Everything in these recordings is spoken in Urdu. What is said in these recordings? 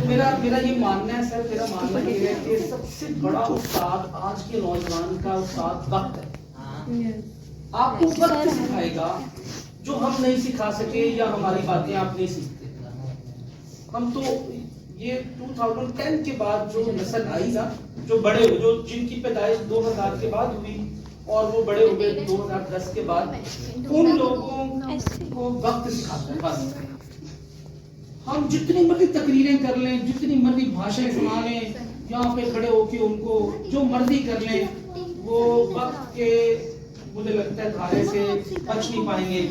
میرا یہ ماننا ہے سر، میرا ماننا یہ ہے کہ سب سے بڑا استاد آج کے نوجوان کا استاد وقت ہے. آپ کو وقت سکھائے گا جو ہم نہیں سکھا سکے یا ہماری باتیں آپ نہیں سیکھتے. ہم تو یہ 2010 کے بعد جو نسل آئی نا، جو بڑے ہوئے، جو جن کی پیدائش 2000 کے بعد ہوئی اور وہ بڑے ہوئے 2010 کے بعد، ان لوگوں کو وقت سکھاتا ہے. بس ہم جتنی مرضی تقریریں کر لیں، جتنی مرضی بھاشن سنا لیں، یہاں پہ کھڑے ہو کے ان کو جو مرضی کر لیں، وہ وقت کے مجھے لگتا ہے دھارے سے بچ نہیں پائیں گے.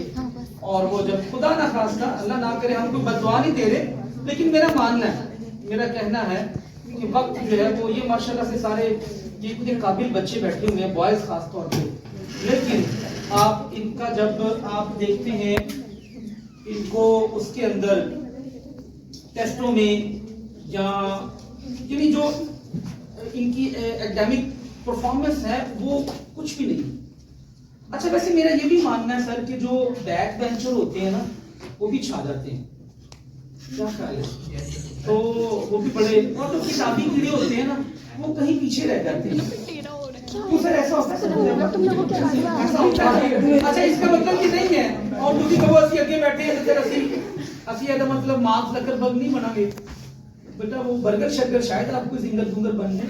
اور وہ جب خدا نہ خواستہ، اللہ نہ کرے، ہم کوئی بددعا نہیں دے رہے، لیکن میرا ماننا ہے، میرا کہنا ہے کہ وقت جو ہے وہ یہ ماشاءاللہ سے سارے یہ کچھ قابل بچے بیٹھے ہوئے ہیں، بوائز خاص طور پہ، لیکن آپ ان کا جب آپ دیکھتے ہیں ان کو اس کے اندر ٹیسٹوں میں یا یعنی جو ان کی ایکڈیمک پرفارمنس ہے وہ کچھ بھی نہیں. اچھا ویسے میرا یہ بھی ماننا ہے سر کہ جو بیک بینچر ہوتے ہیں نا وہ بھی چھا جاتے ہیں، کیا خیال ہے؟ تو وہ بھی بڑے، اور جو کتابی کیڑے ہوتے ہیں نا وہ کہیں پیچھے رہ جاتے ہیں. کیوں سر ایسا ہوتا ہے؟ اچھا اس کا مطلب یہ نہیں ہے اور دوسری کبھی اسی اگے بیٹھے ہیں سر اسی ہے مطلب مارک زکربرگ نہیں بنا گے بیٹا، وہ برگر شرگر شاید آپ کو سنگر دونگر بننے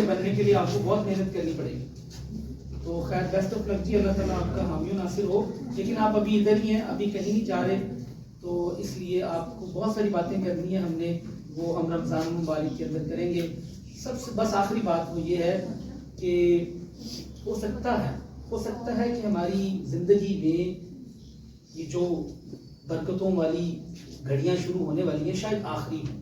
بننے کے لیے آپ کو بہت محنت کرنی پڑے گی. تو خیر بیسٹ آف لک جی، اللہ تعالیٰ آپ کا حامی و ناصر ہو. لیکن آپ ابھی ادھر ہی ہیں، ابھی کہیں نہیں جا رہے، تو اس لیے آپ کو بہت ساری باتیں کرنی ہیں ہم نے، وہ ہم رمضان مبارک کے اندر کریں گے. سب سے بس آخری بات وہ یہ ہے کہ ہو سکتا ہے کہ ہماری زندگی میں یہ جو برکتوں والی گھڑیاں شروع ہونے والی ہیں شاید آخری ہوں.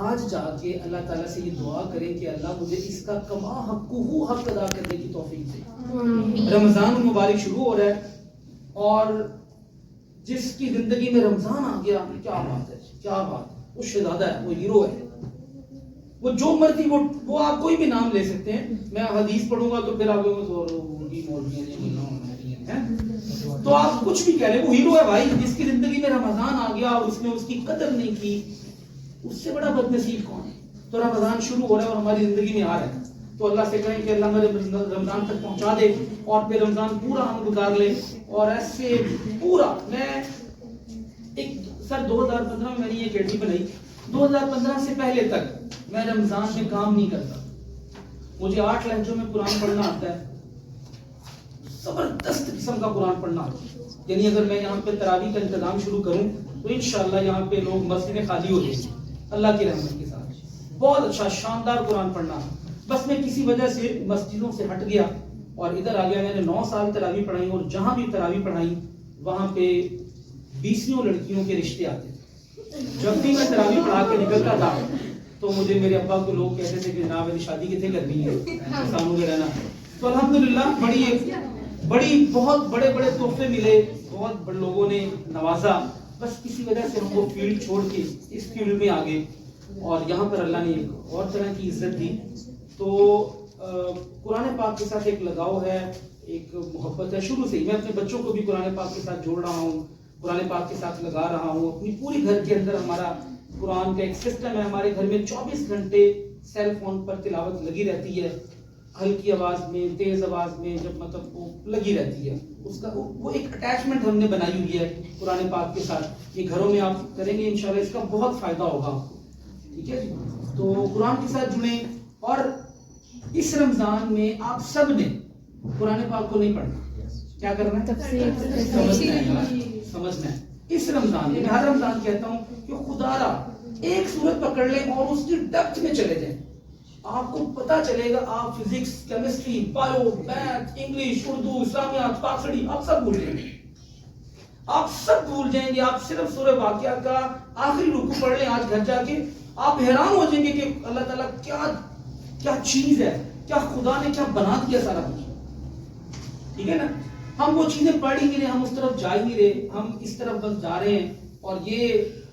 آج جا کے اللہ تعالیٰ سے یہ دعا کریں کہ اللہ مجھے اس کا کما حق ادا کرنے کی توفیق دے. رمضان المبارک شروع ہو رہا ہے اور جس کی زندگی میں رمضان آ گیا، کیا بات ہے، کیا بات ہے، وہ شہزادہ ہے، وہ ہیرو ہے. وہ جو مرضی وہ آپ کوئی بھی نام لے سکتے ہیں. میں حدیث پڑھوں گا تو پھر آپ تو آپ کچھ بھی کہہ لیں، وہ ہیرو ہے بھائی. جس کی زندگی میں رمضان آ گیا اور اس نے اس کی قدر نہیں کی، اس سے بڑا بد نصیب کون ہے؟ تو رمضان شروع ہو رہا ہے اور ہماری زندگی میں آ رہا ہے، تو اللہ سے کہیں کہ اللہ میرے رمضان تک پہنچا دے اور پھر رمضان پورا ہم گزار لیں. اور ایسے پورا میں ایک سر 2015 میں نے یہ کیٹی بنائی، 2015 سے پہلے تک میں رمضان میں کام نہیں کرتا. مجھے 8 لہجوں میں قرآن پڑھنا آتا ہے، زبردست قسم کا قرآن پڑھنا آتا ہے. یعنی اگر میں یہاں پہ تراویح کا انتظام شروع کروں تو انشاءاللہ یہاں پہ لوگ مسجدیں خالی ہو جائیں اللہ کی رحمت کے ساتھ. بہت اچھا شاندار قرآن پڑھنا. بس میں کسی وجہ سے مسجدوں سے ہٹ گیا اور ادھر آ گیا. میں نے 9 سال تراویح پڑھائی اور جہاں بھی تراویح پڑھائی وہاں پہ 20 لڑکیوں کے رشتے آتے تھے. جب بھی میں تراویح پڑھا کے نکلتا تھا تو مجھے میرے ابا کو لوگ کہتے تھے کہ جناب میری شادی کتنے کرنی ہے، کسانوں کے رہنا. تو الحمدللہ بڑی بہت بڑے تحفے ملے، بہت بڑے لوگوں نے نوازا. بس کسی وجہ سے ہم وہ فیلڈ چھوڑ کے اس فیلڈ میں آگے اور یہاں پر اللہ نے ایک اور طرح کی عزت دی. تو قرآن پاک کے ساتھ ایک لگاؤ ہے، ایک محبت ہے شروع سے ہی. میں اپنے بچوں کو بھی قرآن پاک کے ساتھ جوڑ رہا ہوں، قرآن پاک کے ساتھ لگا رہا ہوں. اپنی پوری گھر کے اندر ہمارا قرآن کا ایک سسٹم ہے. ہمارے گھر میں 24 گھنٹے سیل فون پر تلاوت لگی رہتی ہے، ہلکی آواز میں، تیز آواز میں، جب مطلب وہ لگی رہتی ہے. اس کا وہ ایک اٹیچمنٹ ہم نے بنائی ہوئی ہے قرآن پاک کے ساتھ. یہ گھروں میں آپ کریں گے انشاءاللہ اس کا بہت فائدہ ہوگا آپ کو. ٹھیک ہے جی، تو قرآن کے ساتھ جڑیں. اور اس رمضان میں آپ سب نے قرآن پاک کو نہیں پڑھنا، کیا کرنا ہے؟ سمجھنا ہے. اس رمضان میں ہر رمضان کہتا ہوں کہ خدا را ایک سورت پکڑ لیں اور اس کی ڈیپتھ میں چلے جائیں. آپ کو پتا چلے گا آپ physics, chemistry, bio, math, English, Urdu, اسلامیات، پاکستانی آپ سب بھول جائیں گے. آپ سب بھول جائیں گے. آپ صرف سورہ واقعہ کا آخری رکوع پڑھ لیں آج گھر جا کے، آپ حیران ہو جائیں گے کہ اللہ تعالیٰ کیا چیز ہے، کیا خدا نے کیا بنا دیا سارا کچھ. ٹھیک ہے نا. ہم وہ چیزیں پڑھ ہی نہیں رہے، ہم اس طرف جا ہی نہیں رہے، ہم اس طرف بس جا رہے ہیں. اور یہ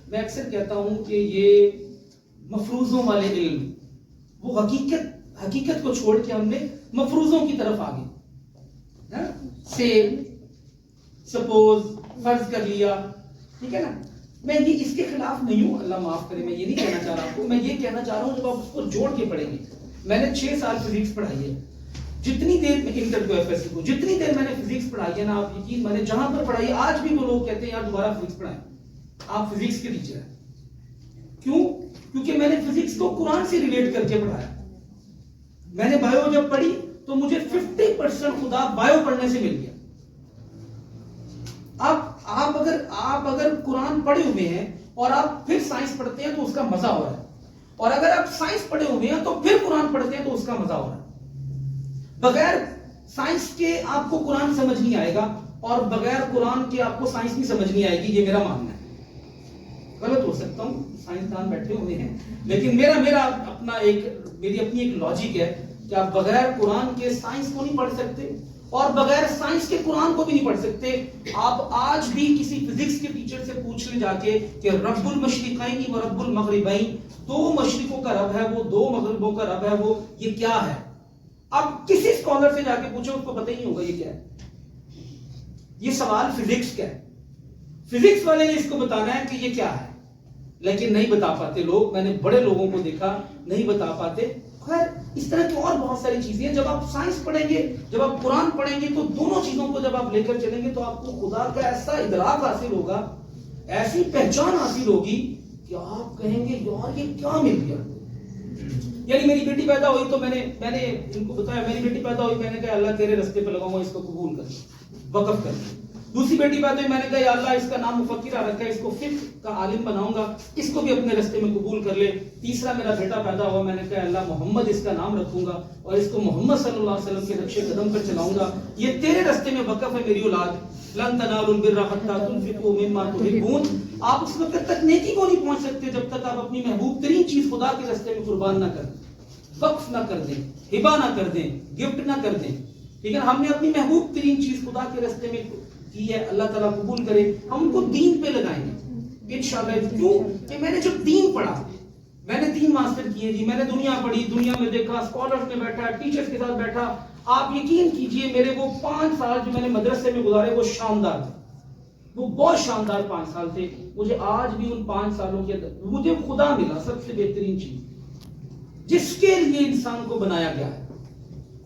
میں اکثر کہتا ہوں کہ یہ مفروضوں والے علم، وہ حقیقت کو چھوڑ کے ہم نے مفروضوں کی طرف آگے. سے سپوز فرض کر لیا، ٹھیک ہے نا. میں یہ اس کے خلاف نہیں ہوں، اللہ معاف کرے، میں یہ نہیں کہنا چاہ رہا آپ کو، میں یہ کہنا چاہ رہا ہوں جب آپ اس کو جوڑ کے پڑھیں گے. میں نے 6 سال فزکس پڑھائی ہے، جتنی دیر میں انٹر کو ایف ایس سی کو جتنی دیر میں نے فزکس پڑھائی ہے نا، آپ یقین، میں نے جہاں پر پڑھائی ہے آج بھی وہ لوگ کہتے ہیں یار دوبارہ فزکس پڑھائیں، آپ فزکس کے ٹیچر ہیں. کیوں؟ کیونکہ میں نے فزکس کو قرآن سے ریلیٹ کر کے پڑھایا. میں نے بایو جب پڑھی تو مجھے 50% خدا بایو پڑھنے سے مل گیا. آپ اگر قرآن پڑھے ہوئے ہیں اور آپ پھر سائنس پڑھتے ہیں تو اس کا مزہ ہو رہا ہے، اور اگر آپ سائنس پڑھے ہوئے ہیں تو پھر قرآن پڑھتے ہیں تو اس کا مزہ ہو رہا ہے. بغیر سائنس کے آپ کو قرآن سمجھ نہیں آئے گا، اور بغیر قرآن کے آپ کو سائنس نہیں سمجھ نہیں آئے گی. یہ میرا ماننا ہے، غلط ہو سکتا ہوں، سائنسدان بیٹھے ہوئے ہیں، لیکن میری اپنی ایک لاجک ہے کہ آپ بغیر قرآن کے سائنس کو نہیں پڑھ سکتے، اور بغیر سائنس کے قرآن کو بھی نہیں پڑھ سکتے. آپ آج بھی کسی فزکس کے ٹیچر سے پوچھ لیں جا کے کہ رب المشرقین و رب المغربین، 2 مشرقوں کا رب ہے وہ، 2 مغربوں کا رب ہے وہ، یہ کیا ہے؟ آپ کسی اسکالر سے جا کے پوچھو، اس کو پتہ ہی نہیں ہوگا یہ کیا ہے. یہ سوال فزکس کا ہے، فزکس والے نے اس کو بتانا ہے کہ یہ کیا ہے، لیکن نہیں بتا پاتے لوگ. میں نے بڑے لوگوں کو دیکھا نہیں بتا پاتے. خیر اس طرح کی اور بہت ساری چیزیں ہیں. جب آپ سائنس پڑھیں گے، جب آپ قرآن پڑھیں گے، تو دونوں چیزوں کو جب آپ لے کر چلیں گے تو آپ کو خدا کا ایسا ادراک حاصل ہوگا، ایسی پہچان حاصل ہوگی کہ آپ کہیں گے یار یہ کیا مل گیا. یعنی میری بیٹی پیدا ہوئی تو میں نے ان کو بتایا، میری بیٹی پیدا ہوئی، میں نے کہا اللہ تیرے رستے پہ لگاؤں گا، اس کو قبول کر، وقف کر. دوسری بیٹی پیدا ہوئی، میں نے کہا یا اللہ اس کا نام مفکرہ رکھا ہے، اس کو فقہ کا عالم بناؤں گا، اس کو بھی اپنے رستے میں قبول کر لے. تیسرا میرا بیٹا پیدا ہوا، میں نے کہا اللہ محمد اس کا نام رکھوں گا، اور اس کو محمد صلی اللہ علیہ وسلم کے نقش قدم پر چلاؤں گا. یہ تیرے رستے میں وقف ہے میری اولاد. لن تنالوا البر حتى تنفقوا مما تحبون. آپ اس وقت تک نیکی کو نہیں پہنچ سکتے جب تک آپ اپنی محبوب ترین چیز خدا کے رستے میں قربان نہ کر دیں، وقف نہ کر دیں، ہبہ نہ کر دیں، گفٹ نہ کر دیں. ٹھیک ہے، ہم نے اپنی محبوب ترین چیز خدا کے رستے میں کی ہے، اللہ تعالیٰ قبول کرے، ہم کو دین پہ لگائیں گے انشاءاللہ. کیوں کہ میں نے جب دین پڑھا، میں نے 3 ماسٹر کیے جی، میں نے دنیا پڑھی، دنیا میں دیکھا، اسکالرز میں بیٹھا، ٹیچرز کے ساتھ بیٹھا. آپ یقین کیجئے میرے وہ 5 سال جو میں نے مدرسے میں گزارے وہ شاندار تھے، وہ بہت شاندار 5 سال تھے. مجھے آج بھی ان 5 سالوں کے اندر مجھے خدا ملا، سب سے بہترین چیز جس کے لیے انسان کو بنایا گیا ہے،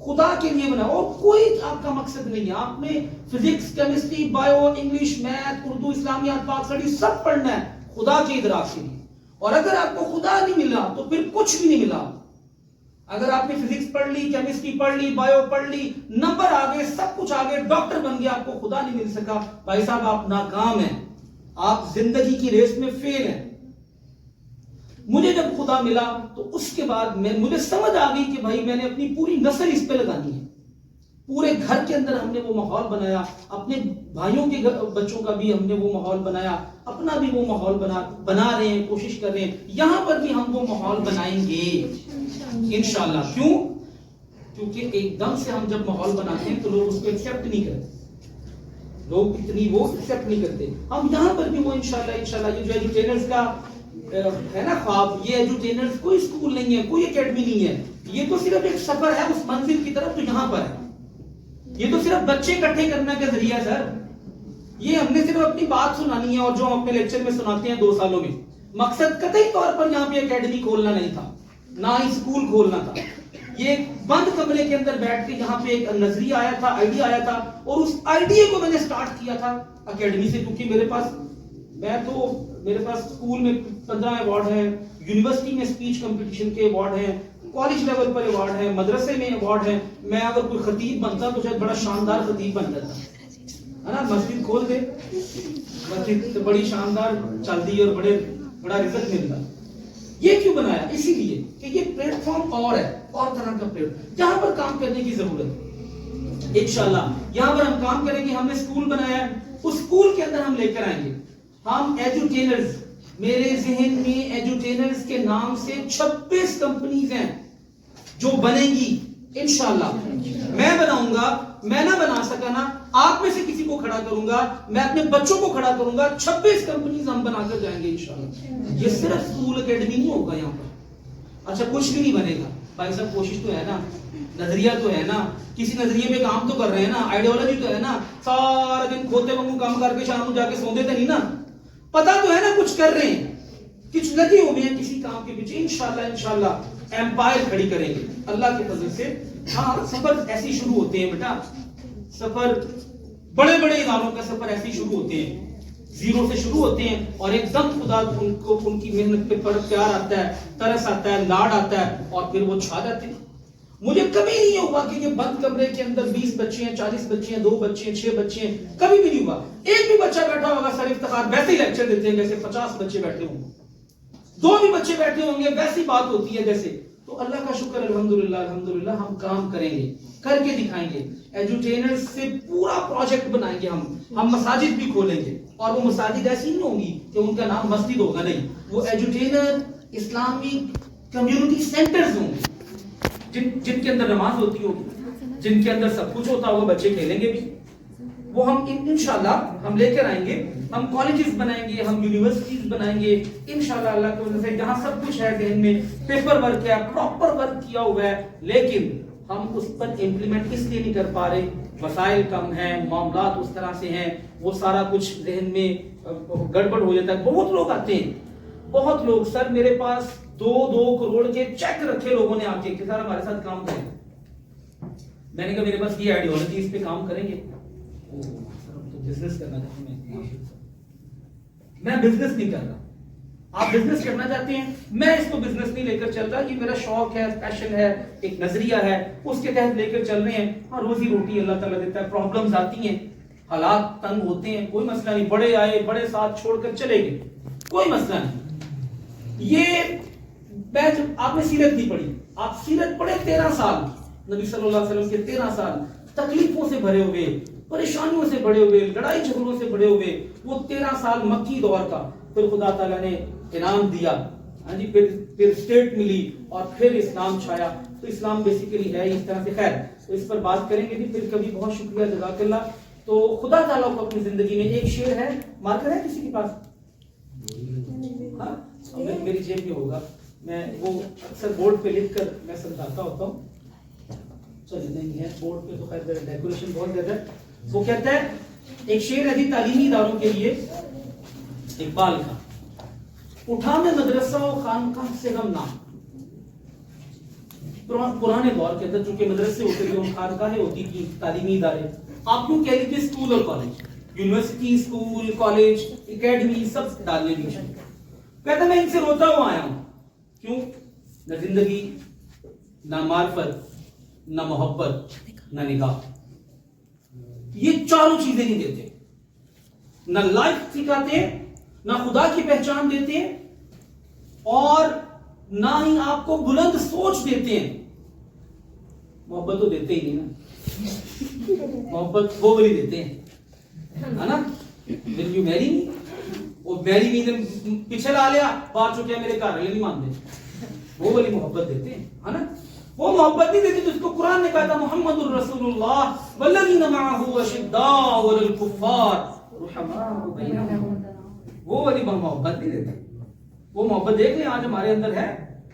خدا کے لیے بنا. اور کوئی آپ کا مقصد نہیں ہے، آپ نے physics, chemistry, bio, English, math, Urdu, اسلامیات، پاک سٹڈی سب پڑھنا ہے خدا کے ادراک کے لیے. اور اگر آپ کو خدا نہیں ملا تو پھر کچھ بھی نہیں ملا. اگر آپ نے فزکس پڑھ لی، کیمسٹری پڑھ لی، بایو پڑھ لی، نمبر آگے، سب کچھ آگے، ڈاکٹر بن گیا، آپ کو خدا نہیں مل سکا، بھائی صاحب آپ ناکام ہیں، آپ زندگی کی ریس میں فیل ہیں. مجھے جب خدا ملا تو اس کے بعد مجھے سمجھ آ گئی کہ بھائی میں نے اپنی پوری نسل اس پہ لگانی ہے. پورے گھر کے اندر ہم نے وہ ماحول بنایا، اپنے بھائیوں کے بچوں کا بھی ہم نے وہ ماحول بنایا، اپنا بھی وہ ماحول بنا رہے ہیں، کوشش کر رہے ہیں. یہاں پر بھی ہم وہ ماحول بنائیں گے انشاءاللہ. کیوں؟ کیونکہ ایک دم سے ہم جب ماحول بناتے ہیں تو لوگ اس کو ایکسیپٹ نہیں کرتے، لوگ اتنی وہ ایکسیپٹ نہیں کرتے. ہم یہاں پر بھی وہ انشاءاللہ یہ جو ایجوکیٹرز کا ہے نا خواب، یہ ایجوکیٹرز کوئی اسکول نہیں ہے، کوئی اکیڈمی نہیں ہے، یہ تو صرف ایک سفر ہے اس منزل کی طرف جو یہاں پر ہے. یہ تو صرف بچے اکٹھے کرنے کا ذریعہ ہے سر. یہ ہم نے صرف اپنی بات سنانی ہے، اور جو ہم اپنے لیکچر میں سناتے ہیں 2 سالوں میں. مقصد قطعی طور پر یہاں پہ اکیڈمی کھولنا نہیں تھا، نہ ہی اسکول کھولنا تھا. یہ بند کمرے کے اندر بیٹھ کے یہاں پہ ایک نظریہ آیا تھا، آئیڈیا آیا تھا، اور اس آئیڈیا کو میں نے سٹارٹ کیا تھا اکیڈمی سے. کیونکہ میرے پاس اسکول میں 15 ایوارڈ ہیں، یونیورسٹی میں اسپیچ کمپٹیشن کے ایوارڈ ہیں، کالج لیول پر ایوارڈ ہیں، مدرسے میں ایوارڈ ہیں. میں اگر کوئی خطیب بنتا تو شاید بڑا شاندار خطیب بن جاتا ہے نا. مسجد کھول دے، مسجد تو بڑی شاندار چلتی اور بڑا رزق ملتا. یہ کیوں بنایا؟ اسی لیے کہ یہ پلیٹ فارم اور ہے، اور طرح کا پلیٹ جہاں پر کام کرنے کی ضرورت ہے. انشاءاللہ یہاں پر ہم کام کریں گے. ہم نے اسکول بنایا ہے، اس اسکول کے اندر ہم لے کر آئیں گے ہم ایجوٹینرز. میرے ذہن میں ایجوٹینرز کے نام سے 26 کمپنیز ہیں جو بنے گی انشاءاللہ. میں بناؤں گا، میں نہ بنا سکا نا، آپ میں سے کسی کو کھڑا کروں گا، میں اپنے بچوں کو کھڑا کروں گا. 26 کمپنیز ہم بنا کر جائیں گے انشاءاللہ. یہ صرف اسکول اکیڈمی نہیں ہوگا یہاں پر. اچھا کچھ بھی نہیں بنے گا بھائی صاحب، کوشش تو ہے نا، نظریہ تو ہے نا، کسی نظریے پہ کام تو کر رہے ہیں نا، آئیڈیالوجی تو ہے نا. سارا دن کھوتے وانگو کام کر کے شام کو جا کے سوندے تو نہیں نا. پتا تو ہے نا کچھ کر رہے ہیں, کچھ لگے ہوئے ہیں کسی کام کے پیچھے. انشاءاللہ ایمپائر کھڑی کریں گے اللہ کے فضل سے. ہاں سفر ایسے شروع ہوتے ہیں بیٹا, سفر بڑے بڑے اداروں کا سفر ایسے شروع ہوتے ہیں, زیرو سے شروع ہوتے ہیں اور ایک دم خدا ان کو ان کی محنت پہ پیار آتا ہے, ترس آتا ہے, لاڈ آتا ہے اور پھر وہ چھا جاتے ہیں. مجھے کبھی نہیں ہوا کہ یہ بند کمرے کے اندر 20 بچے ہیں, 40 بچے ہیں, 2 بچے ہیں, 6 بچے ہیں, کبھی بھی نہیں ہوا. ایک بھی بچہ بیٹھا ہوگا سر افتخار ویسے ہی لیکچر دیتے ہیں جیسے 50 بچے بیٹھے ہوں گے, 2 بھی بچے بیٹھے ہوں گے ویسی بات ہوتی ہے جیسے. تو اللہ کا شکر الحمدللہ ہم کام کریں گے, کر کے دکھائیں گے. ایجوٹینر سے پورا پروجیکٹ بنائیں گے ہم مساجد بھی کھولیں گے, اور وہ مساجد ایسی نہیں ہوں گی کہ ان کا نام مسجد ہوگا, نہیں, وہ ایجوٹینر اسلامک کمیونٹی سینٹرز ہوں گے جن کے اندر نماز ہوتی ہوگی, جن کے اندر سب کچھ ہوتا ہوگا, بچے کھیلیں گے بھی. وہ ہم انشاءاللہ ہم لے کر آئیں گے. ہم کالجز بنائیں گے, ہم یونیورسٹیز بنائیں گے انشاءاللہ اللہ کی وجہ سے, جہاں سب کچھ ہے ذہن میں, پیپر ورک ہے, پراپر ورک کیا ہوا ہے, لیکن ہم اس پر امپلیمنٹ اس لیے نہیں کر پا رہے, وسائل کم ہیں, معاملات اس طرح سے ہیں, وہ سارا کچھ ذہن میں گڑبڑ ہو جاتا ہے. بہت لوگ آتے ہیں, بہت لوگ سر میرے پاس 2 کروڑ کے چیک رکھے لوگوں نے آ کے کہ سر ہمارے ساتھ کام کریں. میں نے کہا میرے پاس یہ آئیڈیالوجی, اس پہ کام کریں گے. بزنس کرنا چاہتے ہیں, میں بزنس نہیں کر رہا, آپ بزنس کرنا چاہتے ہیں, میں اس کو بزنس نہیں لے کر چل رہا, یہ میرا شوق ہے, پیشن ہے, ایک نظریہ ہے, اس کے تحت لے کر چل رہے ہیں. ہاں روزی روٹی اللہ تعالیٰ دیتا ہے, پرابلمز آتی ہیں, حالات تنگ ہوتے ہیں, کوئی مسئلہ نہیں, بڑے آئے بڑے ساتھ چھوڑ کر چلے گئے, کوئی مسئلہ نہیں. یہ آپ نے سیرت نہیں پڑھی, آپ سیرت پڑھے 13 سال, نبی صلی اللہ علیہ وسلم کے 13 سال تکلیفوں سے بھرے ہوئے, پریشانیوں سے بڑے ہوئے, لڑائی جھگڑوں سے بڑے ہوئے, وہ 13 سال مکی دور کا. پھر خدا تعالیٰ نے انعام دیا, ہاں جی, پھر اسٹیٹ ملی اور پھر اسلام چھایا. تو اسلام بیسیکلی ہے اس طرح سے. خیر, تو اس پر بات کریں گے بھی پھر کبھی. بہت شکریہ, جزاک اللہ. تو خدا تعالیٰ کو اپنی زندگی میں ایک شعر ہے, مارکر ہے کسی کے پاس؟ ہاں میری جیب میں ہوگا, میں وہ اکثر بورڈ پہ لکھ کر میں سمجھاتا ہوتا ہوں. چلیے نہیں ہے بورڈ پہ تو خیر ڈیکوریشن بہت زیادہ ہے. وہ کہتا ہے, ایک شعر ہے تعلیمی اداروں کے لیے اقبال کا, اٹھا میں مدرسہ و خانقاہ سے غم نام. پرانے دور کے اندر چونکہ مدرسے ہوتے تھے, خانقاہیں ہوتی تھی, تعلیمی ادارے, آپ کیوں کہہ لیجیے اسکول اور college, university, school, college, academy, سب ڈالنے بھی. کہتا میں ان سے روتا ہوا آیا ہوں. کیوں؟ نہ زندگی, نہ معرفت, نہ محبت, نہ نگاہ. یہ چاروں چیزیں نہیں دیتے, نہ لائف سکھاتے ہیں, نہ خدا کی پہچان دیتے ہیں, اور نہ ہی آپ کو بلند سوچ دیتے ہیں. محبت تو دیتے ہی نہیں نا, محبت وہ والی دیتے ہیں, ہے نا. Will you marry me? وہ میری بھی پیچھے لا لیا, بات چکے میرے گھر والے نہیں مانتے, وہ والی محبت دیتے ہیں, ہے نا. وہ محبت نہیں دیتی جس کو قرآن نے کہا تھا محمد الرسول اللہ والذین معه اشداء علی الکفار رحماء بینہم. وہ والی محبت نہیں دیتے. وہ محبت دیکھ لیں آج ہمارے اندر ہے,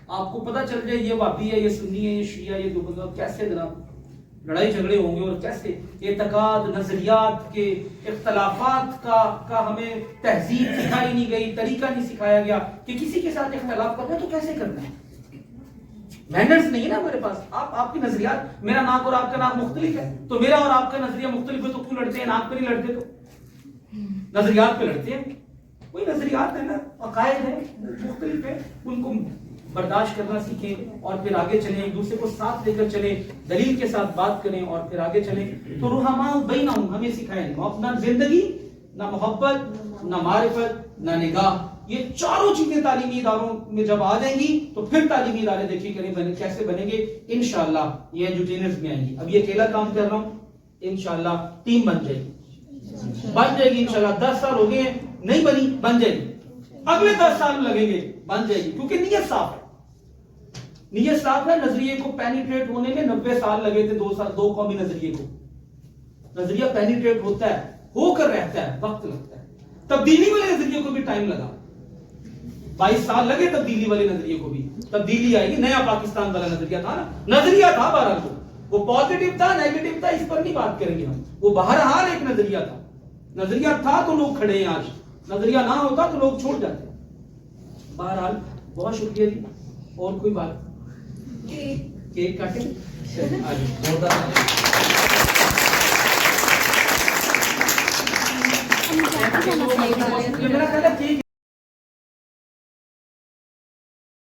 آپ کو پتہ چل جائے یہ وہابی ہے, یہ سنی ہے, یہ شیعہ, یہ دیوبند, کیسے جناب لڑائی جھگڑے ہوں گے, اور کیسے اعتقاد, نظریات کے اختلافات کا ہمیں تہذیب سکھائی نہیں گئی, طریقہ نہیں سکھایا گیا کہ کسی کے ساتھ اختلاف کرنا ہے تو کیسے کرنا ہے. مینرز نہیں ہے نا ہمارے پاس. آپ کی نظریات, میرا ناک اور آپ کا ناک مختلف ہے, تو میرا اور آپ کا نظریہ مختلف ہے تو کیوں لڑتے ہیں؟ ناک پہ نہیں لڑتے, تو نظریات پہ لڑتے ہیں. کوئی نظریات ہے نا, عقائد ہے, مختلف ہے, ان کو برداشت کرنا سیکھیں اور پھر آگے چلیں, ایک دوسرے کو ساتھ لے کر چلیں, دلیل کے ساتھ بات کریں اور پھر آگے چلیں. تو رحماء بینہم ہمیں سکھائیں, اپنا زندگی, نہ محبت, نہ معرفت, نہ نگاہ. یہ چاروں چیزیں تعلیمی اداروں میں جب آ جائیں گی تو پھر تعلیمی ادارے دیکھیے کریں کیسے بنیں گے. انشاءاللہ یہ ایجوٹینرز میں آئیں گی. اب یہ اکیلا کام کر رہا ہوں, انشاءاللہ ٹیم بن جائے گی انشاءاللہ. 10 سال ہو گئے ہیں, نہیں بنی, بن جائے گی. اگلے 10 سال لگیں گے, بن جائے گی, کیونکہ نیت صاف ہے. نیت صاف ہے. نظریے کو پینیٹریٹ ہونے میں 90 سال لگے تھے, 2 سال, 2 قومی نظریے کو. نظریہ پینیٹریٹ ہوتا ہے, ہو کر رہتا ہے, وقت لگتا ہے. تبدیلی والے نظریے کو بھی ٹائم لگا, 22 سال لگے تبدیلی والے نظریے کو بھی. تبدیلی آئے گی, نیا پاکستان والا نظریہ تھا نا, نظریہ تھا بہرحال, وہ پازیٹیو تھا, نیگیٹو تھا, اس پر نہیں بات کریں گے ہم. وہ بہرحال ایک نظریہ تھا, نظریہ تھا تو لوگ کھڑے ہیں آج. نظریہ نہ ہوتا تو لوگ چھوڑ جاتے. بہرحال بہت شکریہ جی. اور کوئی بات؟ کیک کاٹیں. میرا خیال ہے کیک